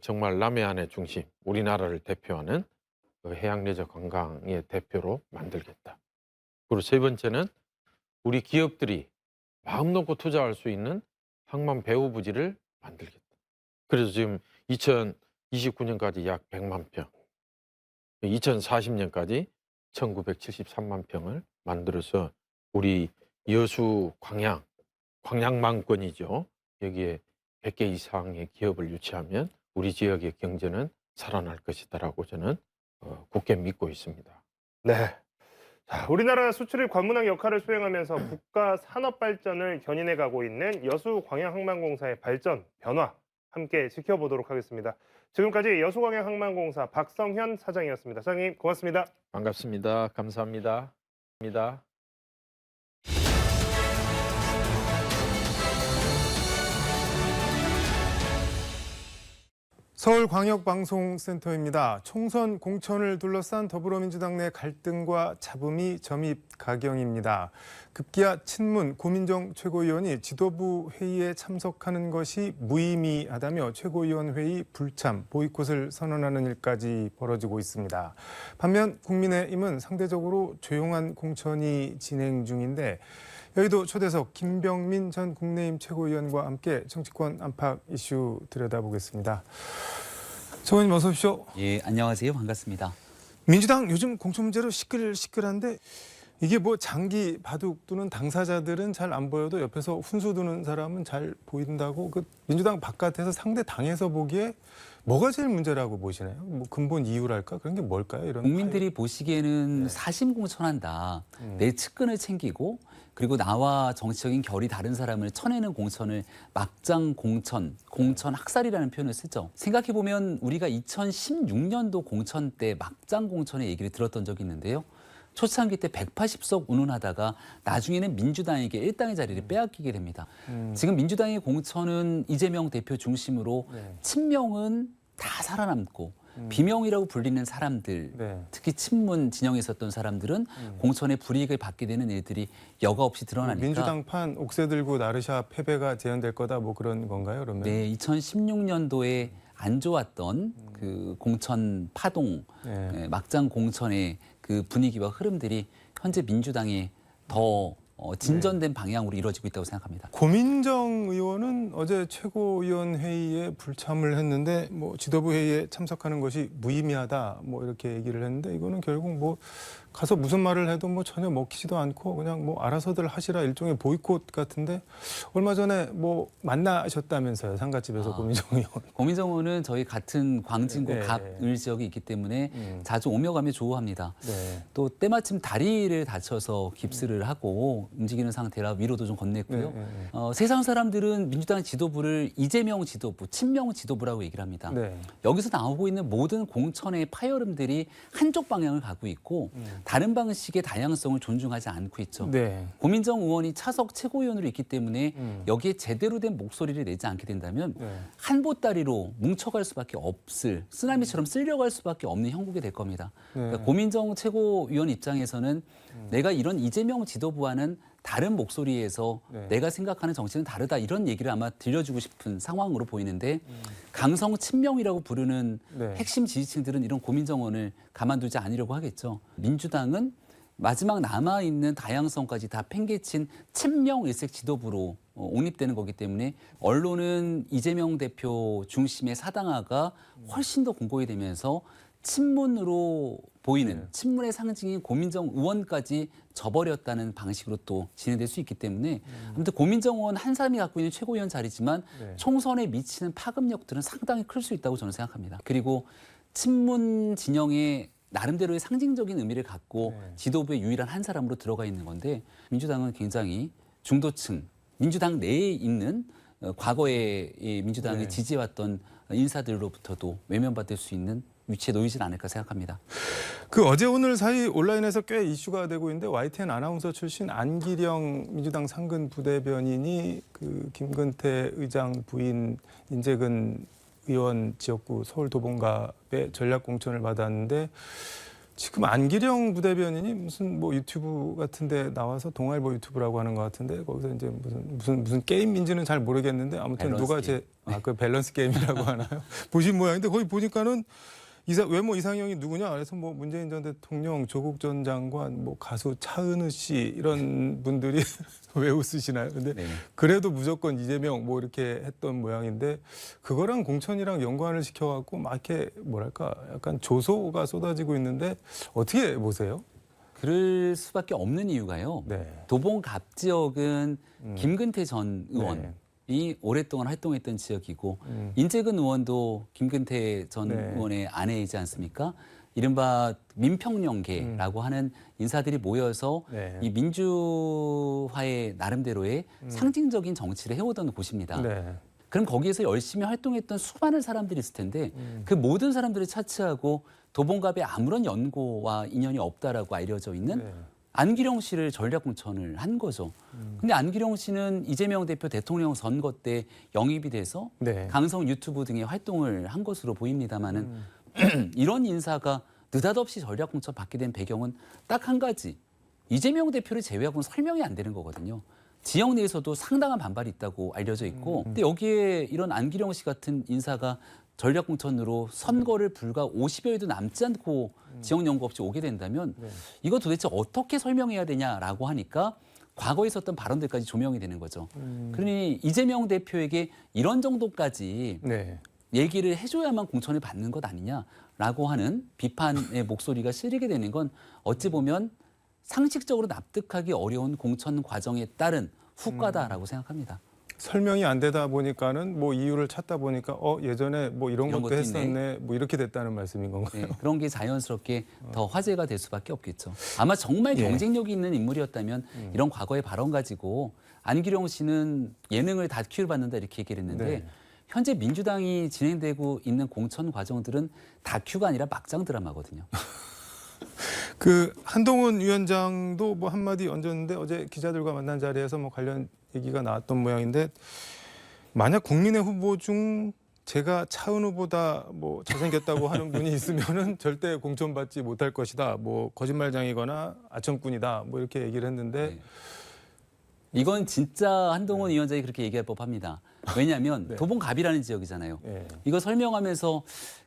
정말 남해안의 중심, 우리나라를 대표하는 해양레저 관광의 대표로 만들겠다. 그리고 세 번째는 우리 기업들이 마음 놓고 투자할 수 있는 항만 배후 부지를 만들겠다. 그래서 지금 2029년까지 약 100만 평, 2040년까지 1973만 평을 만들어서 우리 여수 광양만권이죠. 여기에 100개 이상의 기업을 유치하면 우리 지역의 경제는 살아날 것이다라고 저는 굳게 믿고 있습니다. 네. 자, 우리나라 수출입 관문학 역할을 수행하면서 국가 산업 발전을 견인해 가고 있는 여수광양항만공사의 발전, 변화 함께 지켜보도록 하겠습니다. 지금까지 여수광양항만공사 박성현 사장이었습니다. 사장님, 고맙습니다. 반갑습니다. 감사합니다. 서울광역방송센터입니다. 총선 공천을 둘러싼 더불어민주당 내 갈등과 잡음이 점입가경입니다. 급기야 친문 고민정 최고위원이 지도부 회의에 참석하는 것이 무의미하다며 최고위원 회의 불참, 보이콧을 선언하는 일까지 벌어지고 있습니다. 반면 국민의힘은 상대적으로 조용한 공천이 진행 중인데, 여의도 초대석 김병민 전 국민의힘 최고위원과 함께 정치권 안팎 이슈 들여다보겠습니다. 최고위원님 어서 오십시오. 예, 안녕하세요. 반갑습니다. 민주당 요즘 공천 문제로 시끌시끌한데 이게 뭐 장기 바둑 두는 당사자들은 잘 안 보여도 옆에서 훈수 두는 사람은 잘 보인다고, 그 민주당 바깥에서 상대 당에서 보기에 뭐가 제일 문제라고 보시나요? 뭐 근본 이유랄까? 그런 게 뭘까요? 이런 국민들이 보시기에는 네. 사심 공천한다. 내 측근을 챙기고 그리고 나와 정치적인 결이 다른 사람을 쳐내는 공천을 막장 공천 학살이라는 표현을 쓰죠. 생각해보면 우리가 2016년도 공천 때 막장 공천의 얘기를 들었던 적이 있는데요. 초창기 때 180석 운운하다가 나중에는 민주당에게 일당의 자리를 빼앗기게 됩니다. 지금 민주당의 공천은 이재명 대표 중심으로 네. 친명은 다 살아남고 비명이라고 불리는 사람들, 네. 특히 친문 진영에 있었던 사람들은 공천의 불이익을 받게 되는 일들이 여과 없이 드러나니까. 민주당판 옥새 들고 나르샤 패배가 재현될 거다, 뭐 그런 건가요? 그러면? 네, 2016년도에 안 좋았던 그 공천 파동, 네. 막장 공천의 그 분위기와 흐름들이 현재 민주당에 더 진전된 방향으로 이루어지고 있다고 생각합니다. 고민정 의원은 어제 최고위원 회의에 불참을 했는데 뭐 지도부 회의에 참석하는 것이 무의미하다, 뭐 이렇게 얘기를 했는데, 이거는 결국 뭐 가서 무슨 말을 해도 뭐 전혀 먹히지도 않고 그냥 뭐 알아서들 하시라, 일종의 보이콧 같은데, 얼마 전에 뭐 만나셨다면서요, 상가집에서 고민정 의원. 고민정 의원은 저희 같은 광진구 네. 갑을 지역이 있기 때문에 자주 오며 가며 조우합니다. 네. 또 때마침 다리를 다쳐서 깁스를 하고 움직이는 상태라 위로도 좀 건넸고요. 네. 세상 사람들은 민주당 지도부를 이재명 지도부, 친명 지도부라고 얘기를 합니다. 네. 여기서 나오고 있는 모든 공천의 파열음들이 한쪽 방향을 가고 있고 다른 방식의 다양성을 존중하지 않고 있죠. 네. 고민정 의원이 차석 최고위원으로 있기 때문에 여기에 제대로 된 목소리를 내지 않게 된다면 네. 한 보따리로 뭉쳐갈 수밖에 없을, 쓰나미처럼 쓸려갈 수밖에 없는 형국이 될 겁니다. 그러니까 고민정 최고위원 입장에서는 내가 이런 이재명 지도부와는 다른 목소리에서 네. 내가 생각하는 정치는 다르다 이런 얘기를 아마 들려주고 싶은 상황으로 보이는데 강성 친명이라고 부르는 네. 핵심 지지층들은 이런 고민정 의원을 가만두지 않으려고 하겠죠. 민주당은 마지막 남아있는 다양성까지 다 팽개친 친명 일색 지도부로 옹립되는 거기 때문에 언론은 이재명 대표 중심의 사당화가 훨씬 더 공고히 되면서 친문으로 보이는 친문의 상징인 고민정 의원까지 져버렸다는 방식으로 또 진행될 수 있기 때문에 아무튼 고민정 의원 한 사람이 갖고 있는 최고위원 자리지만 네. 총선에 미치는 파급력들은 상당히 클 수 있다고 저는 생각합니다. 그리고 친문 진영의 나름대로의 상징적인 의미를 갖고 네. 지도부의 유일한 한 사람으로 들어가 있는 건데 민주당은 굉장히 중도층, 민주당 내에 있는 과거에 이 민주당을 네. 지지해왔던 인사들로부터도 외면받을 수 있는 위치에 놓이질 않을까 생각합니다. 그 어제 오늘 사이 온라인에서 꽤 이슈가 되고 있는데 YTN 아나운서 출신 안기령 민주당 상근 부대변인이 그 김근태 의장 부인 인재근 의원 지역구 서울 도봉갑에 전략 공천을 받았는데 지금 안기령 부대변인이 무슨 뭐 유튜브 같은데 나와서 동아일보 유튜브라고 하는 것 같은데 거기서 이제 무슨 게임인지는 잘 모르겠는데 아무튼 밸런스 누가 게임. 그 밸런스 게임이라고 하나요? 보신 모양인데 거기 보니까는 외모 이상형이 누구냐? 그래서 뭐 문재인 전 대통령, 조국 전 장관, 뭐 가수 차은우 씨 이런 분들이 왜 웃으시나요? 근데 네. 그래도 무조건 이재명 뭐 이렇게 했던 모양인데 그거랑 공천이랑 연관을 시켜갖고 막 이렇게 뭐랄까 약간 조소가 쏟아지고 있는데 어떻게 보세요? 그럴 수밖에 없는 이유가요. 네. 도봉갑 지역은 김근태 전 의원이 네. 오랫동안 활동했던 지역이고 인재근 의원도 김근태 전 네. 의원의 아내이지 않습니까? 이른바 민평령계라고 하는 인사들이 모여서 네. 이 민주화의 나름대로의 상징적인 정치를 해오던 곳입니다. 네. 그럼 거기에서 열심히 활동했던 수많은 사람들이 있을 텐데 그 모든 사람들을 차치하고 도봉갑에 아무런 연고와 인연이 없다라고 알려져 있는 네. 안기령 씨를 전략 공천을 한 거죠. 근데 안기령 씨는 이재명 대표 대통령 선거 때 영입이 돼서 네. 강성 유튜브 등의 활동을 한 것으로 보입니다만은 이런 인사가 느닷없이 전략 공천 받게 된 배경은 딱 한 가지. 이재명 대표를 제외하고는 설명이 안 되는 거거든요. 지역 내에서도 상당한 반발이 있다고 알려져 있고 근데 여기에 이런 안기령 씨 같은 인사가 전략 공천으로 선거를 불과 50여일도 남지 않고 지역 연구 없이 오게 된다면 이거 도대체 어떻게 설명해야 되냐라고 하니까 과거에 있었던 발언들까지 조명이 되는 거죠. 그러니 이재명 대표에게 이런 정도까지 네. 얘기를 해줘야만 공천을 받는 것 아니냐라고 하는 비판의 목소리가 실리게 되는 건 어찌 보면 상식적으로 납득하기 어려운 공천 과정에 따른 후과다라고 생각합니다. 설명이 안 되다 보니까는 뭐 이유를 찾다 보니까 예전에 뭐 이런 이런 것도 것도 있네. 했었네 뭐 이렇게 됐다는 말씀인 건가요? 네, 그런 게 자연스럽게 더 화제가 될 수밖에 없겠죠. 아마 정말 예. 경쟁력이 있는 인물이었다면 이런 과거의 발언 가지고 안기령 씨는 예능을 다큐를 받는다 이렇게 얘기를 했는데 네. 현재 민주당이 진행되고 있는 공천 과정들은 다큐가 아니라 막장 드라마거든요. 그 한동훈 위원장도 뭐 한마디 얹었는데 어제 기자들과 만난 자리에서 뭐 관련 얘기가 나왔던 모양인데 만약 국민의 후보 중 제가 차은우보다 뭐 잘생겼다고 하는 분이 있으면은 절대 공천받지 못할 것이다. 뭐 거짓말장이거나 아청꾼이다. 뭐 이렇게 얘기를 했는데 네. 이건 진짜 한동훈 위원장이 그렇게 얘기할 법합니다. 왜냐하면 네. 도봉갑이라는 지역이잖아요. 예. 이거 설명하면서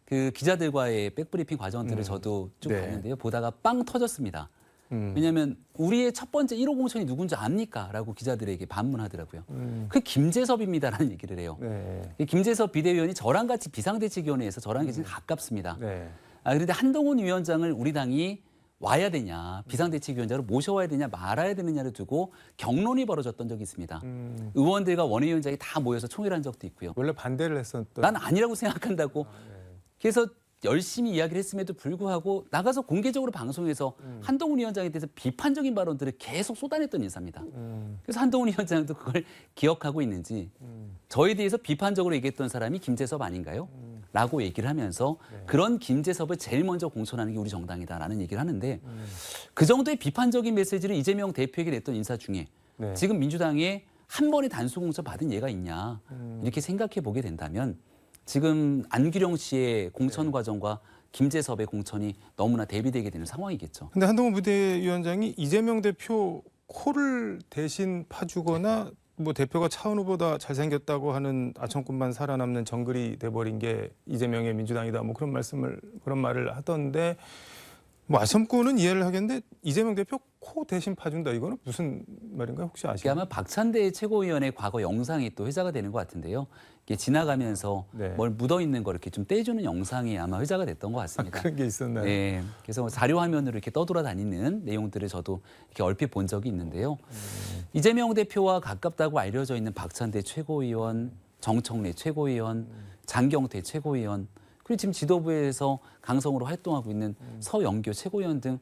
그 기자들과의 백브리핑 과정들을 저도 쭉 네. 봤는데요. 보다가 빵 터졌습니다. 왜냐하면 우리의 첫 번째 1호 공천이 누군지 압니까? 라고 기자들에게 반문하더라고요. 그 김재섭입니다라는 얘기를 해요. 네. 이 김재섭 비대위원이 저랑 같이 비상대책위원회에서 저랑 굉장히 가깝습니다. 네. 그런데 한동훈 위원장을 우리 당이 와야 되냐, 비상대책위원장으로 모셔와야 되냐, 말아야 되느냐를 두고 경론이 벌어졌던 적이 있습니다. 의원들과 원외위원장이 다 모여서 총회를 한 적도 있고요. 원래 반대를 했었던. 난 아니라고 생각한다고. 그래서 열심히 이야기를 했음에도 불구하고 나가서 공개적으로 방송에서 한동훈 위원장에 대해서 비판적인 발언들을 계속 쏟아냈던 인사입니다. 그래서 한동훈 위원장도 그걸 기억하고 있는지 저에 대해서 비판적으로 얘기했던 사람이 김재섭 아닌가요? 라고 얘기를 하면서 그런 김재섭을 제일 먼저 공천하는 게 우리 정당이다라는 얘기를 하는데 그 정도의 비판적인 메시지를 이재명 대표에게 냈던 인사 중에 네. 지금 민주당에 한 번에 단수 공천 받은 예가 있냐 이렇게 생각해 보게 된다면 지금 안규령 씨의 공천 과정과 김재섭의 공천이 너무나 대비되게 되는 상황이겠죠. 근데 한동훈 부대위원장이 이재명 대표 코를 대신 파주거나 뭐 대표가 차은우 보다 잘생겼다고 하는 아청꾼만 살아남는 정글이 돼버린 게 이재명의 민주당이다. 뭐 그런 말을 하던데 뭐 아청꾼은 이해를 하겠는데 이재명 대표 코 대신 파준다. 이거는 무슨 말인가요? 혹시 이게 아시나요? 아마 박찬대 최고위원의 과거 영상이 또 회자가 되는 것 같은데요. 이게 지나가면서 네. 뭘 묻어 있는 걸 이렇게 좀 떼주는 영상이 아마 회자가 됐던 것 같습니다. 그런 게 있었나요? 네, 그래서 자료 화면으로 이렇게 떠돌아다니는 내용들을 저도 이렇게 얼핏 본 적이 있는데요. 이재명 대표와 가깝다고 알려져 있는 박찬대 최고위원, 정청래 최고위원, 장경태 최고위원, 그리고 지금 지도부에서 강성으로 활동하고 있는 서영교 최고위원 등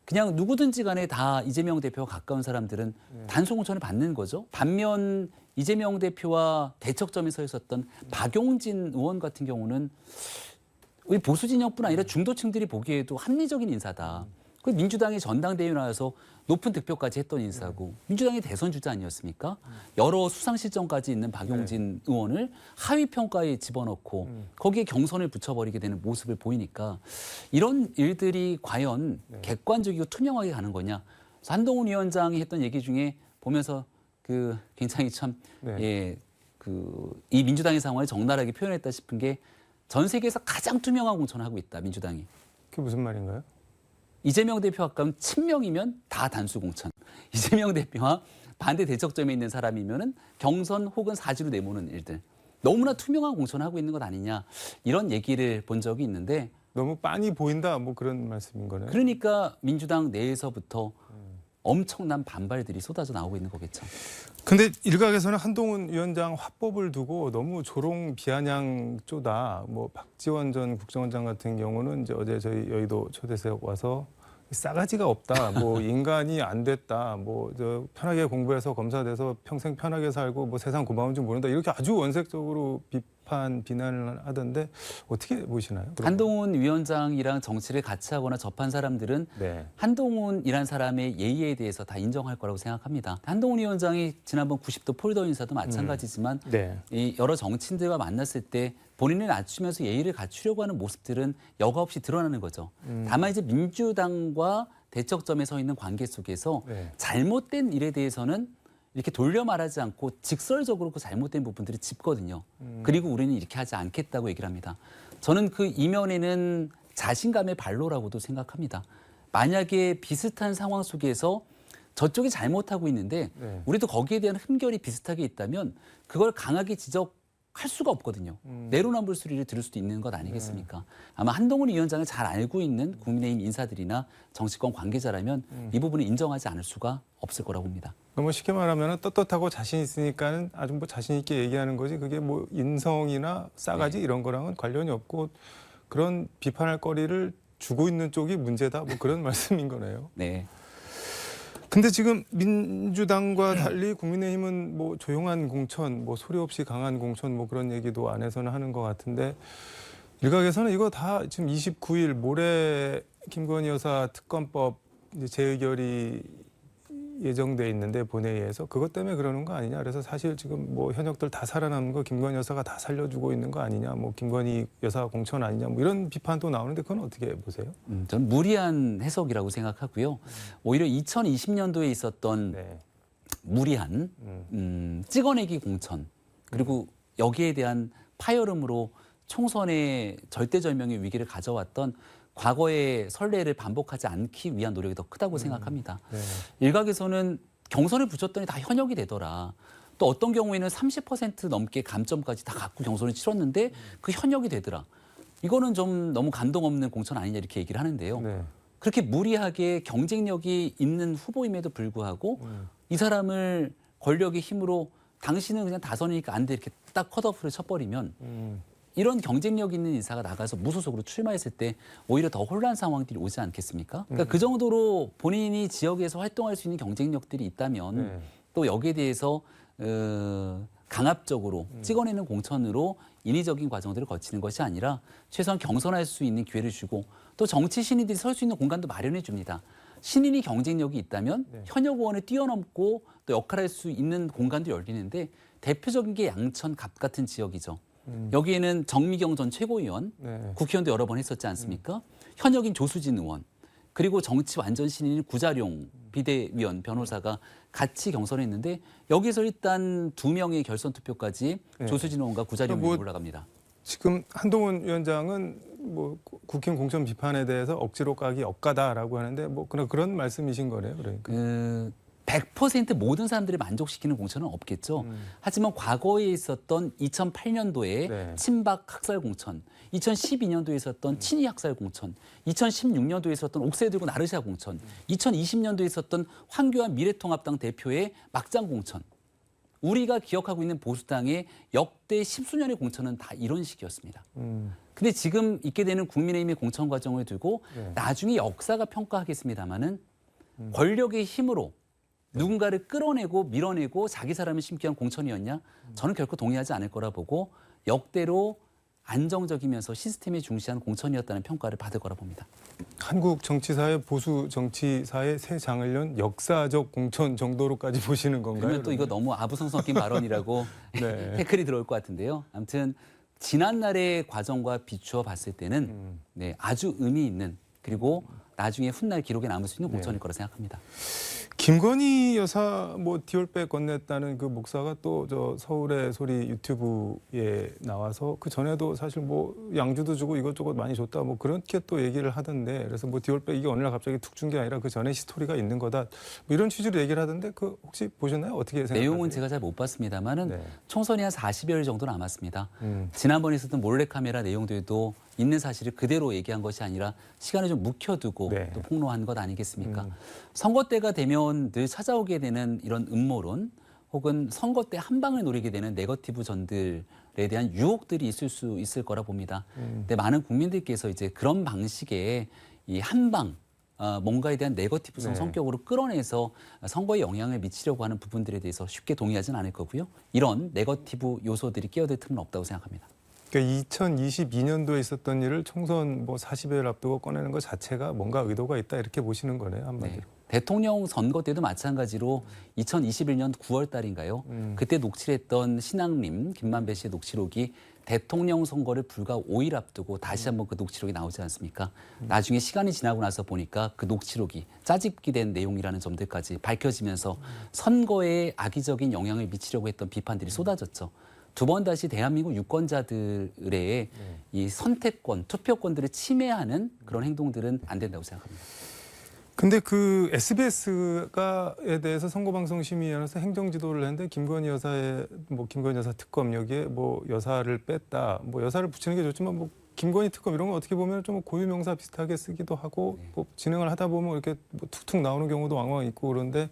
그냥 누구든지 간에 다 이재명 대표와 가까운 사람들은 단수 공천을 받는 거죠. 반면 이재명 대표와 대척점에 서 있었던 박용진 의원 같은 경우는 우리 보수 진영뿐 아니라 중도층들이 보기에도 합리적인 인사다. 그 민주당이 전당대회에 나와서 높은 득표까지 했던 인사고 민주당의 대선 주자 아니었습니까? 여러 수상 실정까지 있는 박용진 의원을 하위 평가에 집어넣고 거기에 경선을 붙여버리게 되는 모습을 보이니까 이런 일들이 과연 객관적이고 투명하게 가는 거냐? 그래서 한동훈 위원장이 했던 얘기 중에 보면서 그 굉장히 참 이 민주당의 상황을 적나라하게 표현했다 싶은 게 전 세계에서 가장 투명한 공천을 하고 있다 민주당이. 그게 무슨 말인가요? 이재명 대표와 가까운 친명이면 다 단수 공천. 이재명 대표와 반대 대척점에 있는 사람이면은 경선 혹은 사지로 내모는 일들. 너무나 투명한 공천을 하고 있는 것 아니냐. 이런 얘기를 본 적이 있는데 너무 빤히 보인다. 뭐 그런 말씀인 거네요. 그러니까 민주당 내에서부터 엄청난 반발들이 쏟아져 나오고 있는 거겠죠. 근데 일각에서는 한동훈 위원장 화법을 두고 너무 조롱 비아냥 쪼다. 뭐 박지원 전 국정원장 같은 경우는 이제 어제 저희 여의도 초대석 와서 싸가지가 없다. 뭐 인간이 안 됐다. 뭐 저 편하게 공부해서 검사 돼서 평생 편하게 살고 뭐 세상 고마운 줄 모른다. 이렇게 아주 원색적으로 비난을 하던데 어떻게 보시나요? 한동훈 위원장이랑 정치를 같이 하거나 접한 사람들은 네. 한동훈이란 사람의 예의에 대해서 다 인정할 거라고 생각합니다. 한동훈 위원장이 지난번 90도 폴더 인사도 마찬가지지만 네. 이 여러 정치인들과 만났을 때 본인을 낮추면서 예의를 갖추려고 하는 모습들은 여과 없이 드러나는 거죠. 다만 이제 민주당과 대척점에 서 있는 관계 속에서 네. 잘못된 일에 대해서는 이렇게 돌려 말하지 않고 직설적으로 그 잘못된 부분들이 짚거든요. 그리고 우리는 이렇게 하지 않겠다고 얘기를 합니다. 저는 그 이면에는 자신감의 발로라고도 생각합니다. 만약에 비슷한 상황 속에서 저쪽이 잘못하고 있는데 네. 우리도 거기에 대한 흠결이 비슷하게 있다면 그걸 강하게 지적할 수가 없거든요. 내로남불 소리를 들을 수도 있는 것 아니겠습니까? 아마 한동훈 위원장을 잘 알고 있는 국민의힘 인사들이나 정치권 관계자라면 이 부분을 인정하지 않을 수가 없을 거라고 봅니다. 너무 쉽게 말하면 떳떳하고 자신 있으니까는 아주 뭐 자신 있게 얘기하는 거지 그게 뭐 인성이나 싸가지 이런 거랑은 관련이 없고 그런 비판할 거리를 주고 있는 쪽이 문제다 뭐 그런 말씀인 거네요. 네. 근데 지금 민주당과 달리 국민의힘은 뭐 조용한 공천, 뭐 소리 없이 강한 공천 뭐 그런 얘기도 안에서는 하는 것 같은데 일각에서는 이거 다 지금 29일 모레 김건희 여사 특검법 이제 재의결이 예정돼 있는데 본회의에서 그것 때문에 그러는 거 아니냐. 그래서 사실 지금 뭐 현역들 다 살아남은 거 김건희 여사가 다 살려주고 있는 거 아니냐. 뭐 김건희 여사 공천 아니냐. 뭐 이런 비판도 나오는데 그건 어떻게 보세요? 저는 무리한 해석이라고 생각하고요. 오히려 2020년도에 있었던 네. 무리한 찍어내기 공천 그리고 여기에 대한 파열음으로 총선의 절대절명의 위기를 가져왔던 과거의 선례를 반복하지 않기 위한 노력이 더 크다고 생각합니다. 네. 일각에서는 경선을 붙였더니 다 현역이 되더라. 또 어떤 경우에는 30% 넘게 감점까지 다 갖고 경선을 치렀는데 그 현역이 되더라. 이거는 좀 너무 감동 없는 공천 아니냐 이렇게 얘기를 하는데요. 네. 그렇게 무리하게 경쟁력이 있는 후보임에도 불구하고 이 사람을 권력의 힘으로 당신은 그냥 다선이니까 안 돼 이렇게 딱 컷오프를 쳐버리면 이런 경쟁력 있는 인사가 나가서 무소속으로 출마했을 때 오히려 더 혼란 상황들이 오지 않겠습니까? 그러니까 그 정도로 본인이 지역에서 활동할 수 있는 경쟁력들이 있다면 네. 또 여기에 대해서 강압적으로 찍어내는 공천으로 인위적인 과정들을 거치는 것이 아니라 최소한 경선할 수 있는 기회를 주고 또 정치 신인들이 설 수 있는 공간도 마련해 줍니다. 신인이 경쟁력이 있다면 현역 의원을 뛰어넘고 또 역할할 수 있는 공간도 열리는데 대표적인 게 양천 갑 같은 지역이죠. 여기에는 정미경 전 최고위원, 네. 국회의원도 여러 번 했었지 않습니까? 현역인 조수진 의원, 그리고 정치 완전 신인인 구자룡 비대위원 변호사가 같이 경선했는데 여기서 일단 2명의 결선 투표까지 네. 조수진 의원과 구자룡 뭐 의원이 올라갑니다. 지금 한동훈 위원장은 뭐 국힘 공천 비판에 대해서 억지로 까기 억까다라고 하는데 뭐 그런 말씀이신 거네요. 그러니까. 100% 모든 사람들을 만족시키는 공천은 없겠죠. 하지만 과거에 있었던 2008년도에 네. 친박 학살 공천, 2012년도에 있었던 친이 학살 공천, 2016년도에 있었던 옥새 들고 나르샤 공천, 2020년도에 있었던 황교안 미래통합당 대표의 막장 공천. 우리가 기억하고 있는 보수당의 역대 10수년의 공천은 다 이런 식이었습니다. 근데 지금 있게 되는 국민의힘의 공천 과정을 두고 네. 나중에 역사가 평가하겠습니다마는 권력의 힘으로 누군가를 끌어내고 밀어내고 자기 사람을 심기 위한 공천이었냐? 저는 결코 동의하지 않을 거라 보고 역대로 안정적이면서 시스템에 중시한 공천이었다는 평가를 받을 거라 봅니다. 한국 정치사의 보수 정치사의 새 장을 연 역사적 공천 정도로까지 보시는 건가요? 그러면 또 이거 너무 아부성성인 발언이라고 네. 태클이 들어올 것 같은데요. 아무튼 지난날의 과정과 비추어 봤을 때는 네, 아주 의미 있는 그리고 나중에 훗날 기록에 남을 수 있는 공천일 거라 생각합니다. 김건희 여사 뭐 디올백 건넸다는 그 목사가 또 저 서울의 소리 유튜브에 나와서 그 전에도 사실 뭐 양주도 주고 이것저것 많이 줬다 뭐 그렇게 또 얘기를 하던데 그래서 뭐 디올백 이게 어느 날 갑자기 툭 준 게 아니라 그 전에 스토리가 있는 거다 뭐 이런 취지로 얘기를 하던데 그 혹시 보셨나요? 어떻게 생각하세요? 내용은 제가 잘 못 봤습니다만은 네. 총선이 한 40여일 정도 남았습니다. 지난번에 있었던 몰래카메라 내용들도 있는 사실을 그대로 얘기한 것이 아니라 시간을 좀 묵혀두고 네. 또 폭로한 것 아니겠습니까? 선거 때가 되면 늘 찾아오게 되는 이런 음모론 혹은 선거 때 한 방을 노리게 되는 네거티브 전들에 대한 유혹들이 있을 수 있을 거라 봅니다. 근데 많은 국민들께서 이제 그런 방식의 이 한방 뭔가에 대한 네거티브성 네. 성격으로 끌어내서 선거에 영향을 미치려고 하는 부분들에 대해서 쉽게 동의하지는 않을 거고요. 이런 네거티브 요소들이 끼어들 틈은 없다고 생각합니다. 그러니까 2022년도에 있었던 일을 총선 뭐 40일 앞두고 꺼내는 것 자체가 뭔가 의도가 있다 이렇게 보시는 거네요, 한마디로. 네. 대통령 선거 때도 마찬가지로 2021년 9월 달인가요? 그때 녹취했던 신앙림 김만배 씨의 녹취록이 대통령 선거를 불과 5일 앞두고 다시 한번 그 녹취록이 나오지 않습니까? 나중에 시간이 지나고 나서 보니까 그 녹취록이 짜집기 된 내용이라는 점들까지 밝혀지면서 선거에 악의적인 영향을 미치려고 했던 비판들이 쏟아졌죠. 두 번 다시 대한민국 유권자들의 이 선택권, 투표권들을 침해하는 그런 행동들은 안 된다고 생각합니다. 근데 그 SBS가에 대해서 선거방송심의위원회에서 행정지도를 했는데 김건희 여사의 뭐 김건희 여사 특검 여기에 뭐 여사를 뺐다, 뭐 여사를 붙이는 게 좋지만 뭐 김건희 특검 이런 거 어떻게 보면 좀 고유명사 비슷하게 쓰기도 하고 뭐 진행을 하다 보면 이렇게 뭐 툭툭 나오는 경우도 왕왕 있고 그런데.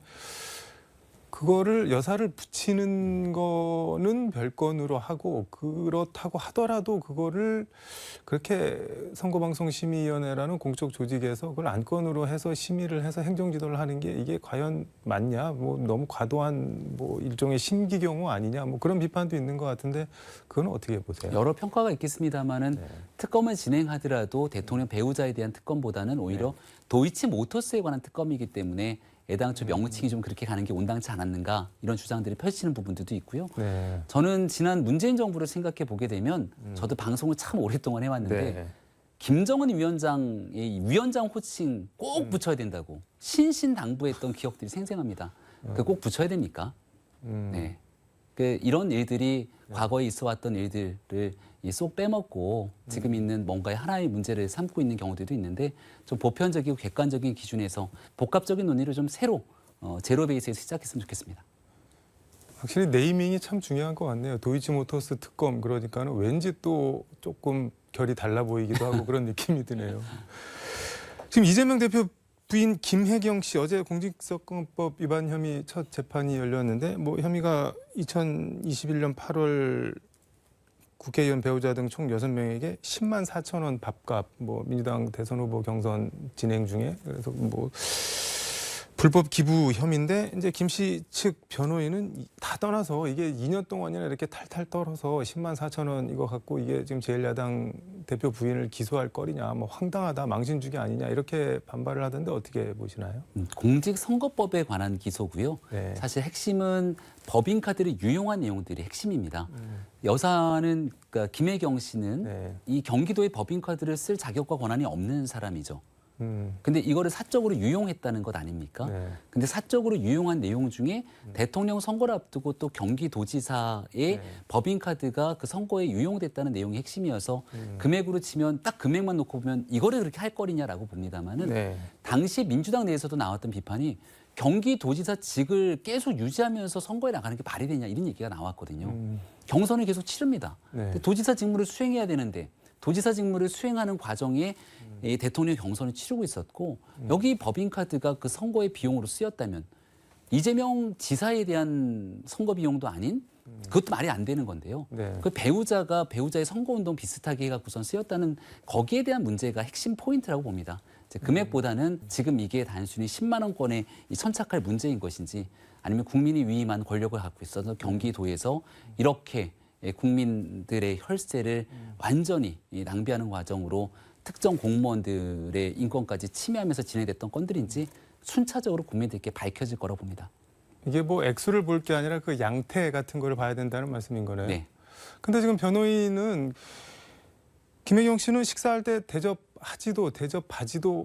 그거를 여사를 붙이는 거는 별건으로 하고 그렇다고 하더라도 그거를 그렇게 선거방송심의위원회라는 공적 조직에서 그걸 안건으로 해서 심의를 해서 행정지도를 하는 게 이게 과연 맞냐? 뭐 너무 과도한 뭐 일종의 신기경우 아니냐? 뭐 그런 비판도 있는 것 같은데 그건 어떻게 보세요? 여러 평가가 있겠습니다만은 특검을 진행하더라도 대통령 배우자에 대한 특검보다는 오히려 도이치 모터스에 관한 특검이기 때문에 애당초 명칭이 좀 그렇게 가는 게 온당치 않았는가 이런 주장들이 펼치는 부분들도 있고요. 네. 저는 지난 문재인 정부를 생각해 보게 되면 저도 방송을 참 오랫동안 해왔는데 네. 김정은 위원장의 위원장 호칭 꼭 붙여야 된다고 신신당부했던 기억들이 생생합니다. 그 꼭 붙여야 됩니까? 네. 그 이런 일들이 과거에 있어왔던 일들을 쏙 빼먹고 지금 있는 뭔가의 하나의 문제를 삼고 있는 경우들도 있는데 좀 보편적이고 객관적인 기준에서 복합적인 논의를 좀 새로 제로 베이스에서 시작했으면 좋겠습니다. 확실히 네이밍이 참 중요한 것 같네요. 도이치모터스 특검 그러니까는 왠지 또 조금 결이 달라 보이기도 하고 그런 느낌이 드네요. 지금 이재명 대표 부인 김혜경 씨 어제 공직선거법 위반 혐의 첫 재판이 열렸는데 뭐 혐의가 2021년 8월 국회의원 배우자 등 총 6명에게 10만 4천 원 밥값 뭐 민주당 대선 후보 경선 진행 중에 그래서 뭐 불법 기부 혐의인데 이제 김 씨 측 변호인은 다 떠나서 이게 2년 동안이나 이렇게 탈탈 떨어서 10만 4천 원 이거 갖고 이게 지금 제1야당 대표 부인을 기소할 거리냐, 뭐 황당하다, 망신주기 아니냐 이렇게 반발을 하던데 어떻게 보시나요? 공직선거법에 관한 기소고요. 네. 사실 핵심은 법인카드를 유용한 내용들이 핵심입니다. 여사는 그러니까 김혜경 씨는 네. 이 경기도의 법인카드를 쓸 자격과 권한이 없는 사람이죠. 음. 근데 이거를 사적으로 유용했다는 것 아닙니까? 네. 근데 사적으로 유용한 내용 중에 대통령 선거를 앞두고 또 경기도지사의 네. 법인카드가 그 선거에 유용됐다는 내용이 핵심이어서 금액으로 치면 딱 금액만 놓고 보면 이거를 그렇게 할 거리냐라고 봅니다만은 네. 당시 민주당 내에서도 나왔던 비판이 경기도지사직을 계속 유지하면서 선거에 나가는 게 말이 되냐 이런 얘기가 나왔거든요. 경선을 계속 치릅니다. 네. 근데 도지사 직무를 수행해야 되는데 도지사 직무를 수행하는 과정에 이 대통령 경선을 치르고 있었고 여기 법인카드가 그 선거의 비용으로 쓰였다면 이재명 지사에 대한 선거 비용도 아닌 그것도 말이 안 되는 건데요. 네. 그 배우자가 배우자의 선거운동 비슷하게 해갖고선 쓰였다는 거기에 대한 문제가 핵심 포인트라고 봅니다. 이제 금액보다는 지금 이게 단순히 10만 원권에 이 천착할 문제인 것인지 아니면 국민이 위임한 권력을 갖고 있어서 경기도에서 이렇게 국민들의 혈세를 완전히 낭비하는 과정으로 특정 공무원들의 인권까지 침해하면서 진행됐던 건들인지 순차적으로 국민들께 밝혀질 거라고 봅니다. 이게 뭐 액수를 볼 게 아니라 그 양태 같은 거를 봐야 된다는 말씀인 거네요. 네. 근데 지금 변호인은 김혜경 씨는 식사할 때 대접하지도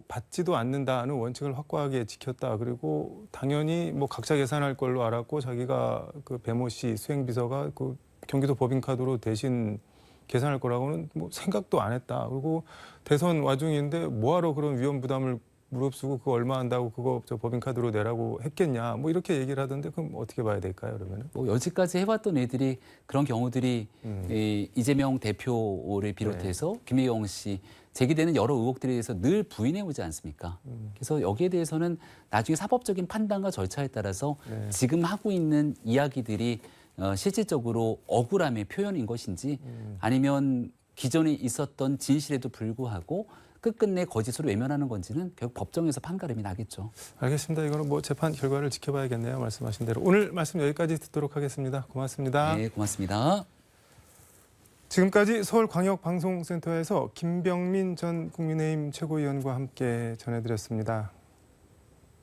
받지도 않는다는 원칙을 확고하게 지켰다. 그리고 당연히 뭐 각자 계산할 걸로 알았고 자기가 그 배모 씨 수행비서가 그 경기도 법인카드로 대신 계산할 거라고는 뭐 생각도 안 했다. 그리고 대선 와중인데 뭐하러 그런 위험 부담을 무릅쓰고 그거 얼마 한다고 그거 저 법인카드로 내라고 했겠냐. 뭐 이렇게 얘기를 하던데 그럼 어떻게 봐야 될까요, 그러면은? 뭐 여지까지 해봤던 애들이 그런 경우들이 이 이재명 대표를 비롯해서 김혜경 씨 제기되는 여러 의혹들에 대해서 늘 부인해 오지 않습니까? 그래서 여기에 대해서는 나중에 사법적인 판단과 절차에 따라서 네. 지금 하고 있는 이야기들이 실질적으로 억울함의 표현인 것인지 아니면 기존에 있었던 진실에도 불구하고 끝끝내 거짓으로 외면하는 건지는 결국 법정에서 판가름이 나겠죠. 알겠습니다. 이거는 뭐 재판 결과를 지켜봐야겠네요. 말씀하신 대로. 오늘 말씀 여기까지 듣도록 하겠습니다. 고맙습니다. 네, 고맙습니다. 지금까지 서울광역방송센터에서 김병민 전 국민의힘 최고위원과 함께 전해드렸습니다.